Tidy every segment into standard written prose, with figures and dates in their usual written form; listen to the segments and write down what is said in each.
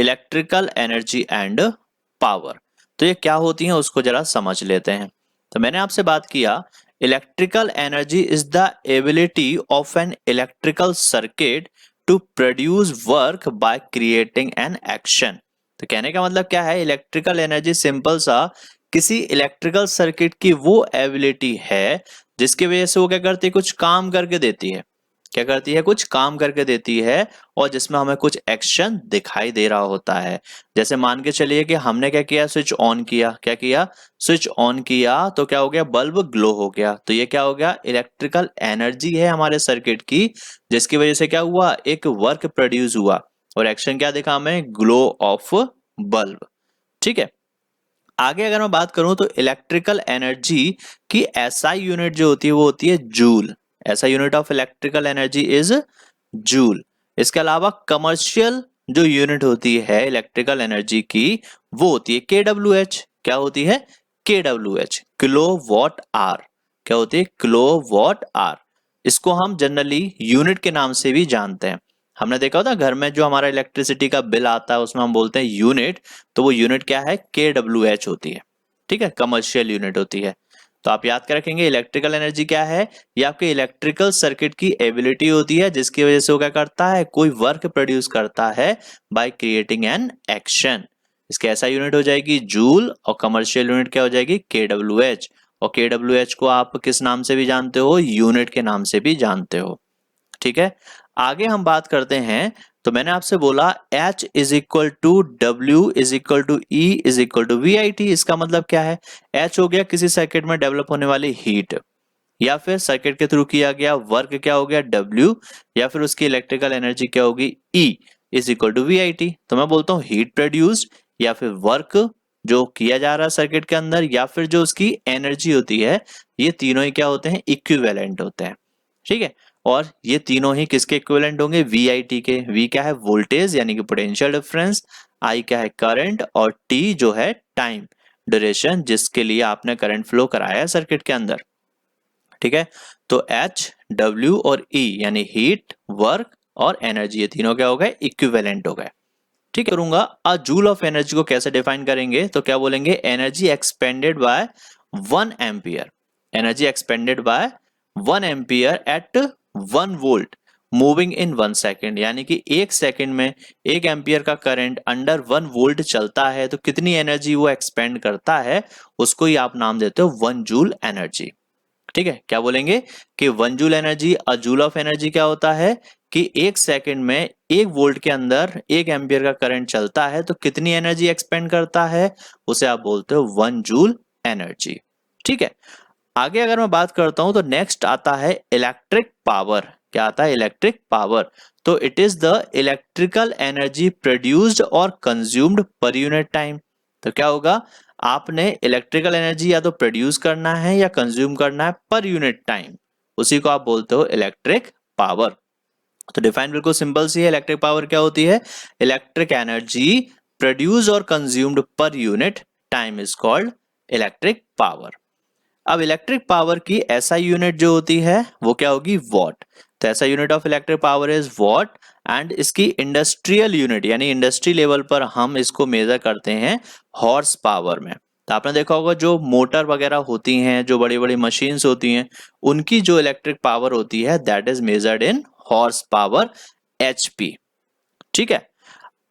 Electrical energy and power. तो ये क्या होती है उसको जरा समझ लेते हैं। तो मैंने आपसे बात किया electrical energy is the ability of an electrical circuit to produce work by creating an action. तो कहने का मतलब क्या है, इलेक्ट्रिकल एनर्जी सिंपल सा किसी इलेक्ट्रिकल सर्किट की वो एबिलिटी है जिसकी वजह से वो क्या करती है, कुछ काम करके देती है। क्या करती है, कुछ काम करके देती है और जिसमें हमें कुछ एक्शन दिखाई दे रहा होता है। जैसे मान के चलिए कि हमने क्या किया, स्विच ऑन किया। क्या किया, स्विच ऑन किया तो क्या हो गया, बल्ब ग्लो हो गया। तो ये क्या हो गया, इलेक्ट्रिकल एनर्जी है हमारे सर्किट की, जिसकी वजह से क्या हुआ, एक वर्क प्रोड्यूस हुआ और एक्शन क्या दिखा हमें, ग्लो ऑफ बल्ब। ठीक है, आगे अगर मैं बात करूं तो इलेक्ट्रिकल एनर्जी की एसआई यूनिट जो होती है वो होती है जूल। ऐसा unit of electrical energy is joule. इसके अलावा कमर्शियल जो यूनिट होती है इलेक्ट्रिकल एनर्जी की वो होती है केडब्ल्यूएच। क्या होती है, केडब्ल्यूएच, किलो वॉट आर। क्या होती है, किलो वॉट आर। इसको हम जनरली यूनिट के नाम से भी जानते हैं। हमने देखा होता घर में जो हमारा इलेक्ट्रिसिटी का बिल आता है उसमें हम बोलते हैं यूनिट, तो वो यूनिट क्या है, KWH होती है। ठीक है, कमर्शियल यूनिट होती है। तो आप याद कर रखेंगे इलेक्ट्रिकल एनर्जी क्या है, ये आपके इलेक्ट्रिकल सर्किट की एबिलिटी होती है जिसकी वजह से वो क्या करता है, कोई वर्क प्रोड्यूस करता है बाय क्रिएटिंग एन एक्शन। इसके ऐसा यूनिट हो जाएगी जूल और कमर्शियल यूनिट क्या हो जाएगी, KWH। और KWH को आप किस नाम से भी जानते हो, यूनिट के नाम से भी जानते हो। ठीक है, आगे हम बात करते हैं। तो मैंने आपसे बोला H is equal to W is equal to E is equal to VIT। इसका मतलब क्या है, H हो गया किसी सर्किट में डेवलप होने वाली हीट, या फिर सर्किट के थ्रू किया गया वर्क क्या हो गया W, या फिर उसकी इलेक्ट्रिकल एनर्जी क्या होगी E is equal to VIT। तो मैं बोलता हूँ हीट प्रोड्यूस्ड या फिर वर्क जो किया जा रहा है सर्किट के अंदर या फिर जो उसकी एनर्जी होती है, ये तीनों ही क्या होते हैं, इक्विवेलेंट होते हैं। ठीक है, और ये तीनों ही किसके इक्विवेलेंट होंगे, VIT के। V क्या है, वोल्टेज यानी कि पोटेंशियल डिफरेंस, I क्या है करंट, और T जो है टाइम ड्यूरेशन जिसके लिए आपने करंट फ्लो कराया है सर्किट के अंदर। ठीक है, तो H, W और E यानी हीट, वर्क और एनर्जी, ये तीनों क्या हो गए, इक्विवेलेंट हो गए। ठीक है, करूंगा अ जूल ऑफ एनर्जी को कैसे डिफाइन करेंगे, तो क्या बोलेंगे, energy expended by 1 ampere. Energy expended by 1 ampere at 1 volt moving in 1 second. यानी कि 1 सेकेंड में 1 एम्पियर का करंट अंडर 1 वोल्ट चलता है तो कितनी एनर्जी वो एक्सपेंड करता है, उसको ही आप नाम देते हो 1 जूल एनर्जी। ठीक है, क्या बोलेंगे कि 1 joule energy, a joule of energy क्या होता है कि 1 सेकेंड में 1 वोल्ट के अंदर 1 एम्पियर का करंट चलता है तो कितनी एनर्जी एक्सपेंड करता है, उसे आप बोलते हो 1 जूल एनर्जी। ठीक है, आगे अगर मैं बात करता हूं तो नेक्स्ट आता है इलेक्ट्रिक पावर। क्या आता है, इलेक्ट्रिक पावर। तो it is the electrical energy produced और कंज्यूम्ड पर यूनिट टाइम। तो क्या होगा, आपने इलेक्ट्रिकल एनर्जी या तो प्रोड्यूस करना है या कंज्यूम करना है पर यूनिट टाइम, उसी को आप बोलते हो इलेक्ट्रिक पावर। तो डिफाइन बिल्कुल सिंपल सी है, इलेक्ट्रिक पावर क्या होती है, इलेक्ट्रिक एनर्जी प्रोड्यूस और consumed per unit time is called electric power. अब इलेक्ट्रिक पावर की ऐसा यूनिट जो होती है वो क्या होगी, वॉट। तो ऐसा unit of electric power is what and इसकी इंडस्ट्रियल यूनिट यानी इंडस्ट्री लेवल पर हम इसको मेजर करते हैं हॉर्स पावर में। तो आपने देखा होगा जो मोटर वगैरह होती हैं, जो बड़ी बड़ी मशीन्स होती हैं, उनकी जो इलेक्ट्रिक पावर होती है that is measured in horse power, HP। ठीक है,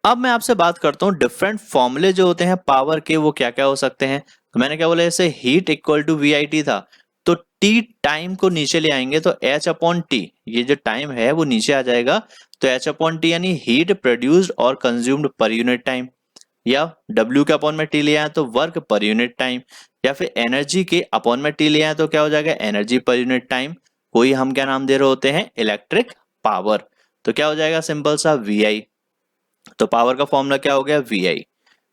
अब मैं आपसे बात करता हूं डिफरेंट फॉर्मूले जो होते हैं पावर के वो क्या क्या हो सकते हैं। तो मैंने क्या बोला, जैसे हीट इक्वल टू VIT था, तो T टाइम को नीचे ले आएंगे तो H अपॉन टी, ये जो टाइम है वो नीचे आ जाएगा। तो H अपॉन टी यानी हीट प्रोड्यूस्ड और कंज्यूम्ड पर यूनिट टाइम, या W के अपॉन में T ले आए तो वर्क पर यूनिट टाइम, या फिर एनर्जी के अपॉन में T ले आए तो क्या हो जाएगा, एनर्जी पर यूनिट टाइम। कोई हम क्या नाम दे रहे होते हैं, इलेक्ट्रिक पावर। तो क्या हो जाएगा, सिंपल सा VI। तो पावर का फॉर्मूला क्या हो गया, VI।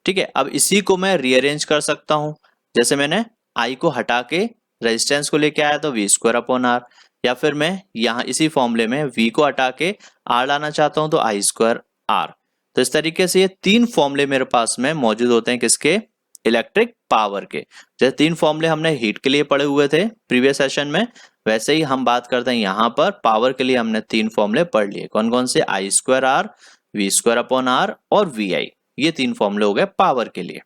ठीक है, अब इसी को मैं रीअरेंज कर सकता हूं, जैसे मैंने I को हटा के रेजिस्टेंस को लेके आया तो V² अपॉन R, या फिर मैं यहां इसी फॉर्मूले में V को हटा के R लाना चाहता हूं तो I² R। तो इस तरीके से ये 3 फॉर्मूले मेरे पास में मौजूद होते हैं, किसके, इलेक्ट्रिक पावर के। जैसे 3 फॉर्मूले हमने हीट के लिए पढ़े हुए थे प्रीवियस सेशन में, वैसे ही हम बात करते हैं यहां पर पावर के लिए हमने 3 फॉर्मूले पढ़ लिए। कौन कौन से, I² R, V² upon R और VI। ये 3 फॉर्मूले हो गए पावर के लिए।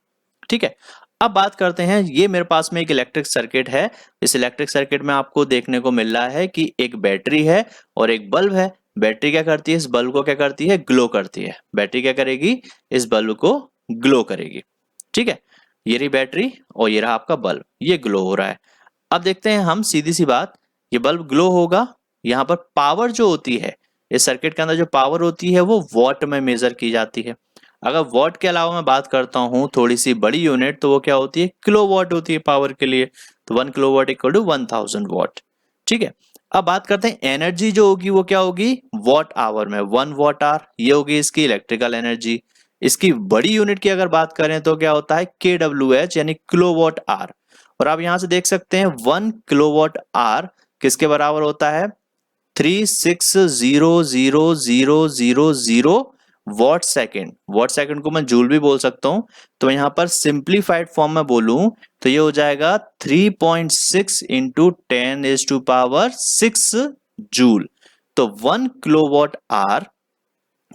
ठीक है, अब बात करते हैं, ये मेरे पास में एक इलेक्ट्रिक सर्किट है। इस इलेक्ट्रिक सर्किट में आपको देखने को मिल रहा है कि एक बैटरी है और एक बल्ब है। बैटरी क्या करती है, इस बल्ब को क्या करती है, ग्लो करती है। बैटरी क्या करेगी, इस बल्ब को ग्लो करेगी। ठीक है, ये रही बैटरी और ये रहा आपका बल्ब, ये ग्लो हो रहा है। अब देखते हैं हम, सीधी सी बात, ये बल्ब ग्लो होगा, यहाँ पर पावर जो होती है इस सर्किट के अंदर, जो पावर होती है वो वॉट में मेजर की जाती है। अगर वॉट के अलावा मैं बात करता हूं थोड़ी सी बड़ी यूनिट, तो वो क्या होती है, किलोवाट होती है पावर के लिए। तो 1 किलोवाट इक्वल टू 1000 वॉट। ठीक है, अब बात करते हैं एनर्जी जो होगी वो क्या होगी, वॉट आवर में, 1 वॉट आवर, ये होगी इसकी इलेक्ट्रिकल एनर्जी। इसकी बड़ी यूनिट की अगर बात करें तो क्या होता है, KWH यानी किलोवाट आवर। और आप यहां से देख सकते हैं 1 किलोवाट आवर किसके बराबर होता है, 3600000 वॉट सेकेंड। वॉट सेकेंड को मैं जूल भी बोल सकता हूं, तो यहां पर सिंप्लीफाइड फॉर्म में बोलूं तो ये हो जाएगा 3.6 इंटू 10⁶ जूल। तो 1 किलोवाट आवर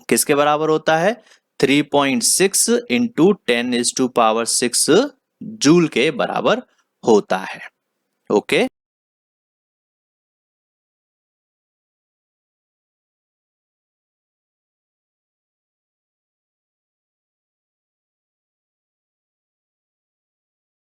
किसके बराबर होता है, 3.6 इंटू 10⁶ जूल के बराबर होता है। ओके।